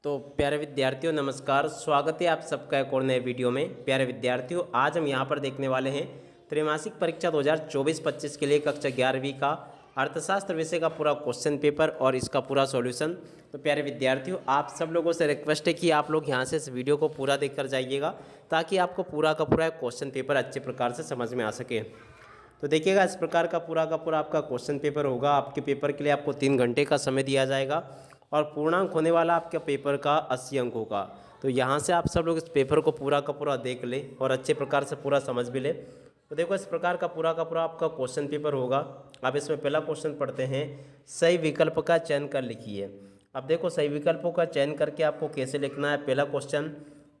तो प्यारे विद्यार्थियों नमस्कार, स्वागत है आप सबका एक और नए वीडियो में। प्यारे विद्यार्थियों, आज हम यहाँ पर देखने वाले हैं त्रैमासिक परीक्षा 2024-25 के लिए कक्षा 11वीं का अर्थशास्त्र विषय का पूरा क्वेश्चन पेपर और इसका पूरा सॉल्यूशन। तो प्यारे विद्यार्थियों, आप सब लोगों से रिक्वेस्ट है कि आप लोग यहाँ से इस वीडियो को पूरा देख कर जाइएगा ताकि आपको पूरा का पूरा क्वेश्चन पेपर अच्छे प्रकार से समझ में आ सके। तो देखिएगा, इस प्रकार का पूरा आपका क्वेश्चन पेपर होगा। आपके पेपर के लिए आपको 3 घंटे का समय दिया जाएगा और पूर्णांक होने वाला आपके पेपर का 80 अंक होगा। तो यहाँ से आप सब लोग इस पेपर को पूरा का पूरा देख ले और अच्छे प्रकार से पूरा समझ भी ले। तो देखो, इस प्रकार का पूरा आपका क्वेश्चन पेपर होगा। अब इसमें पहला क्वेश्चन पढ़ते हैं, सही विकल्प का चयन कर लिखिए। अब देखो, सही विकल्पों का चयन करके आपको कैसे लिखना है। पहला क्वेश्चन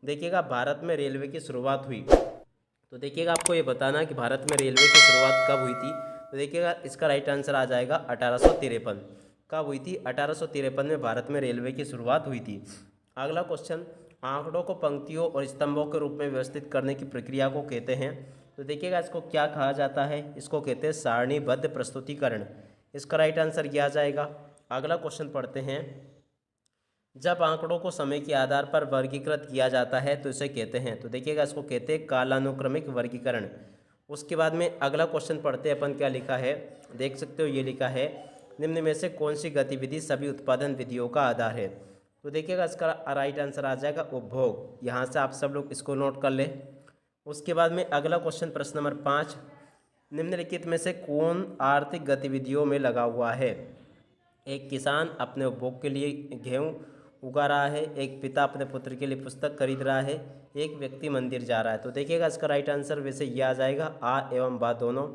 देखिएगा, भारत में रेलवे की शुरुआत हुई। तो देखिएगा, आपको ये बताना है कि भारत में रेलवे की शुरुआत कब हुई थी। तो देखिएगा, इसका राइट आंसर आ जाएगा 1853। कब हुई थी? 1853 में भारत में रेलवे की शुरुआत हुई थी। अगला क्वेश्चन, आंकड़ों को पंक्तियों और स्तंभों के रूप में व्यवस्थित करने की प्रक्रिया को कहते हैं। तो देखिएगा, इसको क्या कहा जाता है? इसको कहते हैं सारणीबद्ध प्रस्तुतिकरण। इसका राइट आंसर किया जाएगा। अगला क्वेश्चन पढ़ते हैं, जब आंकड़ों को समय के आधार पर वर्गीकृत किया जाता है तो इसे कहते हैं। तो देखिएगा, इसको कहते हैं कालानुक्रमिक वर्गीकरण। उसके बाद में अगला क्वेश्चन पढ़ते हैं अपन, क्या लिखा है देख सकते हो। ये लिखा है, निम्न में से कौन सी गतिविधि सभी उत्पादन विधियों का आधार है। तो देखिएगा, इसका राइट आंसर आ जाएगा उपभोग। यहाँ से आप सब लोग इसको नोट कर लें। उसके बाद में अगला क्वेश्चन, प्रश्न नंबर 5, निम्नलिखित में से कौन आर्थिक गतिविधियों में लगा हुआ है। एक किसान अपने उपभोग के लिए गेहूँ उगा रहा है, एक पिता अपने पुत्र के लिए पुस्तक खरीद रहा है, एक व्यक्ति मंदिर जा रहा है। तो देखिएगा, इसका राइट आंसर वैसे ये आ जाएगा, आ एवं बा दोनों।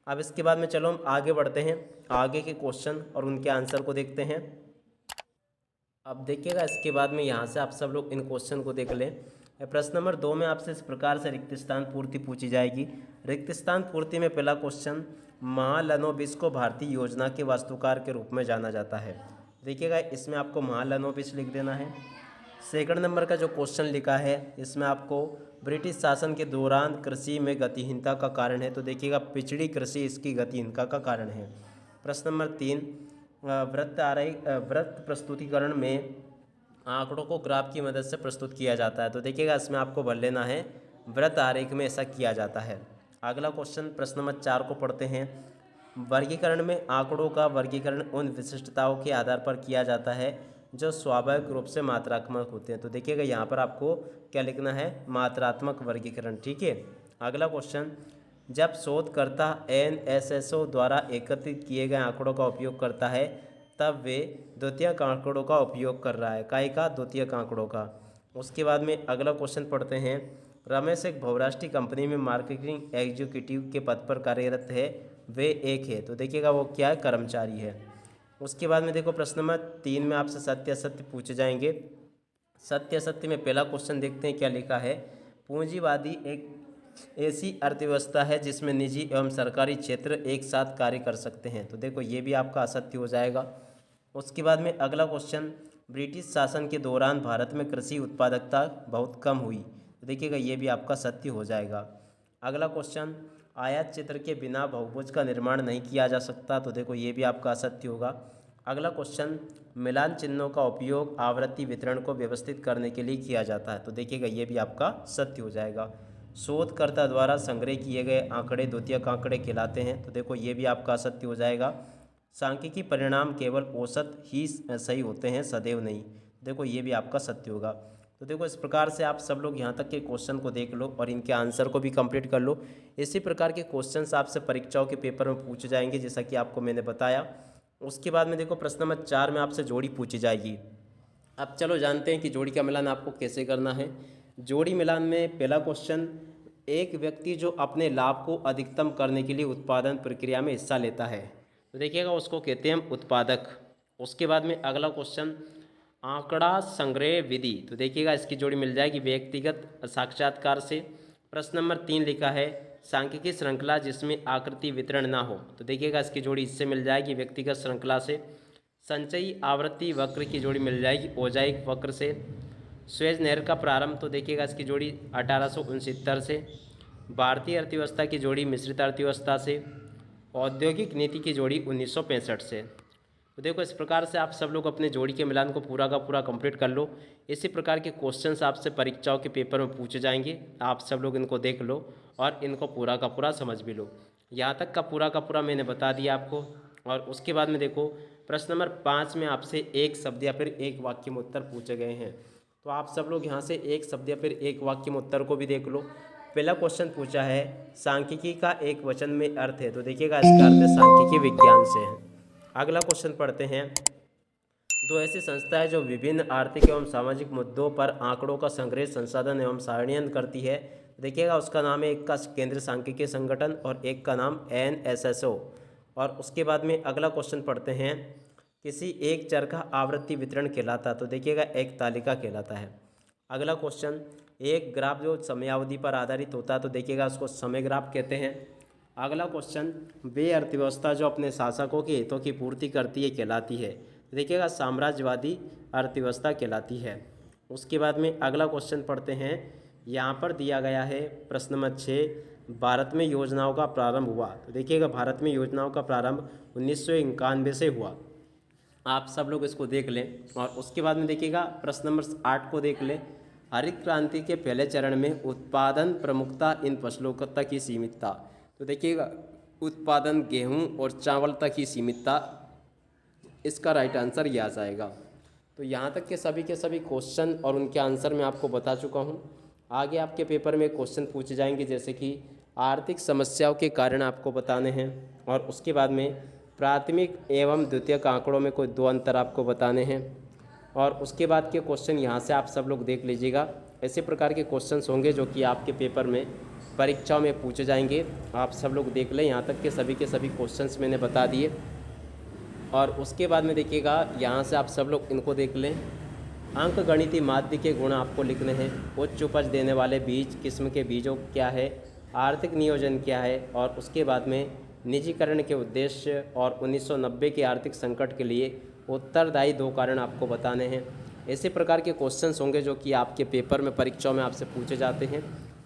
अब इसके बाद में चलो हम आगे बढ़ते हैं, आगे के क्वेश्चन और उनके आंसर को देखते हैं। अब देखिएगा, इसके बाद में यहाँ से आप सब लोग इन क्वेश्चन को देख लें। प्रश्न नंबर 2 में आपसे इस प्रकार से रिक्त स्थान पूर्ति पूछी जाएगी। रिक्त स्थान पूर्ति में पहला क्वेश्चन, महालनोबिस को भारतीय योजना के वास्तुकार के रूप में जाना जाता है। देखिएगा, इसमें आपको महालनोबिस लिख देना है। सेकंड नंबर का जो क्वेश्चन लिखा है, इसमें आपको ब्रिटिश शासन के दौरान कृषि में गतिहीनता का कारण है। तो देखिएगा, पिछड़ी कृषि इसकी गतिहीनता का कारण है। प्रश्न नंबर 3, वृत्त प्रस्तुतिकरण में आंकड़ों को ग्राफ की मदद से प्रस्तुत किया जाता है। तो देखिएगा, इसमें आपको भर लेना है, वृत्त आरेख में ऐसा किया जाता है। अगला क्वेश्चन, प्रश्न नंबर 4 को पढ़ते हैं, वर्गीकरण में आंकड़ों का वर्गीकरण उन विशिष्टताओं के आधार पर किया जाता है जो स्वाभाविक रूप से मात्रात्मक होते हैं। तो देखिएगा, यहाँ पर आपको क्या लिखना है, मात्रात्मक वर्गीकरण। ठीक है। अगला क्वेश्चन, जब शोधकर्ता NSSO द्वारा एकत्रित किए गए आंकड़ों का उपयोग करता है तब वे द्वितीयक आंकड़ों का उपयोग कर रहा है। काय का? द्वितीयक आंकड़ों का। उसके बाद में अगला क्वेश्चन पढ़ते हैं, रमेश एक बहुराष्ट्रीय कंपनी में मार्केटिंग एग्जीक्यूटिव के पद पर कार्यरत है, वे एक है। तो देखिएगा, वो क्या है? कर्मचारी है। उसके बाद में देखो, प्रश्न नंबर 3 में आपसे सत्य असत्य पूछे जाएंगे। सत्य असत्य में पहला क्वेश्चन देखते हैं, क्या लिखा है, पूंजीवादी एक ऐसी अर्थव्यवस्था है जिसमें निजी एवं सरकारी क्षेत्र एक साथ कार्य कर सकते हैं। तो देखो, ये भी आपका असत्य हो जाएगा। उसके बाद में अगला क्वेश्चन, ब्रिटिश शासन के दौरान भारत में कृषि उत्पादकता बहुत कम हुई। तो देखिएगा, ये भी आपका सत्य हो जाएगा। अगला क्वेश्चन, आयात चित्र के बिना बहुभुज का निर्माण नहीं किया जा सकता। तो देखो, ये भी आपका असत्य होगा। अगला क्वेश्चन, मिलान चिन्हों का उपयोग आवृत्ति वितरण को व्यवस्थित करने के लिए किया जाता है। तो देखिएगा, ये भी आपका सत्य हो जाएगा। शोधकर्ता द्वारा संग्रह किए गए आंकड़े द्वितीयक आंकड़े कहलाते हैं। तो देखो, ये भी आपका असत्य हो जाएगा। सांख्यिकी परिणाम केवल औसत ही सही होते हैं, सदैव नहीं। देखो, ये भी आपका सत्य होगा। तो देखो, इस प्रकार से आप सब लोग यहाँ तक के क्वेश्चन को देख लो और इनके आंसर को भी कंप्लीट कर लो। इसी प्रकार के क्वेश्चंस आपसे परीक्षाओं के पेपर में पूछे जाएंगे, जैसा कि आपको मैंने बताया। उसके बाद में देखो, प्रश्न नंबर 4 में आपसे जोड़ी पूछी जाएगी। अब चलो जानते हैं कि जोड़ी का मिलान आपको कैसे करना है। जोड़ी मिलान में पहला क्वेश्चन, एक व्यक्ति जो अपने लाभ को अधिकतम करने के लिए उत्पादन प्रक्रिया में हिस्सा लेता है। तो देखिएगा, उसको कहते हैं हम उत्पादक। उसके बाद में अगला क्वेश्चन, आंकड़ा संग्रह विधि। तो देखिएगा, इसकी जोड़ी मिल जाएगी व्यक्तिगत साक्षात्कार से। प्रश्न नंबर 3 लिखा है, सांख्यिकी श्रृंखला जिसमें आकृति वितरण ना हो। तो देखिएगा, इसकी जोड़ी इससे मिल जाएगी व्यक्तिगत श्रृंखला से। संचयी आवृत्ति वक्र की जोड़ी मिल जाएगी ओजाइक वक्र से। स्वेज नहर का प्रारंभ। तो देखिएगा, इसकी जोड़ी 1869 से। भारतीय अर्थव्यवस्था की जोड़ी मिश्रित अर्थव्यवस्था से। औद्योगिक नीति की जोड़ी 1965 से। तो देखो इस प्रकार से आप सब लोग अपने जोड़ी के मिलान को पूरा का पूरा कंप्लीट कर लो। इसी प्रकार के क्वेश्चंस आपसे परीक्षाओं के पेपर में पूछे जाएंगे, आप सब लोग इनको देख लो और इनको पूरा का पूरा समझ भी लो। यहाँ तक का पूरा मैंने बता दिया आपको। और उसके बाद में देखो प्रश्न नंबर 5 में आपसे एक शब्द या फिर एक वाक्य में उत्तर पूछे गए हैं। तो आप सब लोग यहाँ से एक शब्द या फिर एक वाक्य में उत्तर को भी देख लो। पहला क्वेश्चन पूछा है सांख्यिकी का एक वचन में अर्थ है, तो देखिएगा इसका अर्थ सांख्यिकी विज्ञान से है। अगला क्वेश्चन पढ़ते हैं, दो ऐसी संस्था है जो विभिन्न आर्थिक एवं सामाजिक मुद्दों पर आंकड़ों का संग्रह, संसाधन एवं सारणीकरण करती है। देखिएगा उसका नाम है, एक का केंद्रीय सांख्यिकी संगठन और एक का नाम NSSO। और उसके बाद में अगला क्वेश्चन पढ़ते हैं, किसी एक चर का आवृत्ति वितरण कहलाता है, तो देखिएगा एक तालिका कहलाता है। अगला क्वेश्चन, एक ग्राफ जो समयावधि पर आधारित होता है, तो देखिएगा उसको समय ग्राफ कहते हैं। अगला क्वेश्चन, वे अर्थव्यवस्था जो अपने शासकों के हितों की पूर्ति करती है कहलाती है, तो देखिएगा साम्राज्यवादी अर्थव्यवस्था कहलाती है। उसके बाद में अगला क्वेश्चन पढ़ते हैं, यहाँ पर दिया गया है प्रश्न नंबर 6, भारत में योजनाओं का प्रारंभ हुआ, तो देखिएगा भारत में योजनाओं का प्रारंभ 1991 से हुआ। आप सब लोग इसको देख लें। और उसके बाद में देखिएगा प्रश्न नंबर 8 को देख लें, हरित क्रांति के पहले चरण में उत्पादन प्रमुखता इन फसलों तक ही सीमित था, तो देखिएगा उत्पादन गेहूं और चावल तक ही सीमित था। इसका राइट आंसर यह आ जाएगा। तो यहाँ तक के सभी क्वेश्चन और उनके आंसर मैं आपको बता चुका हूँ। आगे आपके पेपर में क्वेश्चन पूछे जाएंगे, जैसे कि आर्थिक समस्याओं के कारण आपको बताने हैं, और उसके बाद में प्राथमिक एवं द्वितीयक आंकड़ों में कोई 2 अंतर आपको बताने हैं। और उसके बाद के क्वेश्चन यहाँ से आप सब लोग देख लीजिएगा। ऐसे प्रकार के क्वेश्चंस होंगे जो कि आपके पेपर में परीक्षाओं में पूछे जाएंगे, आप सब लोग देख लें। यहाँ तक के सभी क्वेश्चंस मैंने बता दिए। और उसके बाद में देखिएगा यहाँ से आप सब लोग इनको देख लें। अंक गणितीय माध्य के गुण आपको लिखने हैं। उच्च उपज देने वाले बीज किस्म के बीजों क्या है, आर्थिक नियोजन क्या है, और उसके बाद में निजीकरण के उद्देश्य और 1990 के आर्थिक संकट के लिए उत्तरदायी 2 कारण आपको बताने हैं। ऐसे प्रकार के क्वेश्चंस होंगे जो कि आपके पेपर में परीक्षाओं में आपसे पूछे जाते हैं।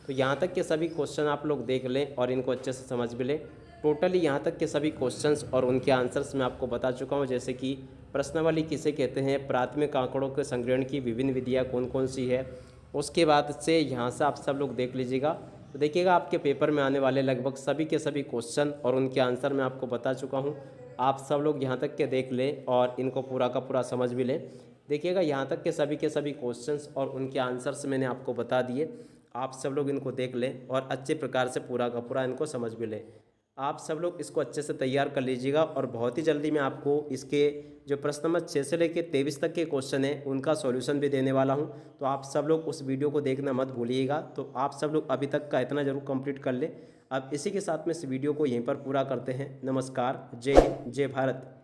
तो यहाँ तक के सभी क्वेश्चन आप लोग देख लें और इनको अच्छे से समझ भी लें। टोटली यहाँ तक के सभी क्वेश्चंस और उनके आंसर्स मैं आपको बता चुका हूँ, जैसे कि प्रश्नावली किसे कहते हैं, प्राथमिक आंकड़ों के संग्रहण की विभिन्न विधियाँ कौन कौन सी है। उसके बाद से यहाँ से आप सब लोग देख लीजिएगा। तो देखिएगा आपके पेपर में आने वाले लगभग सभी के सभी क्वेश्चन और उनके आंसर मैं आपको बता चुका हूँ। आप सब लोग यहाँ तक के देख लें और इनको पूरा का पूरा समझ भी लें। देखिएगा यहाँ तक के सभी क्वेश्चंस और उनके आंसर्स मैंने आपको बता दिए। आप सब लोग इनको देख लें और अच्छे प्रकार से पूरा का पूरा इनको समझ भी लें। आप सब लोग इसको अच्छे से तैयार कर लीजिएगा और बहुत ही जल्दी मैं आपको इसके जो प्रश्न नंबर 6 से लेकर 23 तक के क्वेश्चन हैं उनका सॉल्यूशन भी देने वाला हूं। तो आप सब लोग उस वीडियो को देखना मत भूलिएगा। तो आप सब लोग अभी तक का इतना जरूर कंप्लीट कर लें। अब इसी के साथ में इस वीडियो को यहीं पर पूरा करते हैं। नमस्कार, जय हिंद, जय भारत।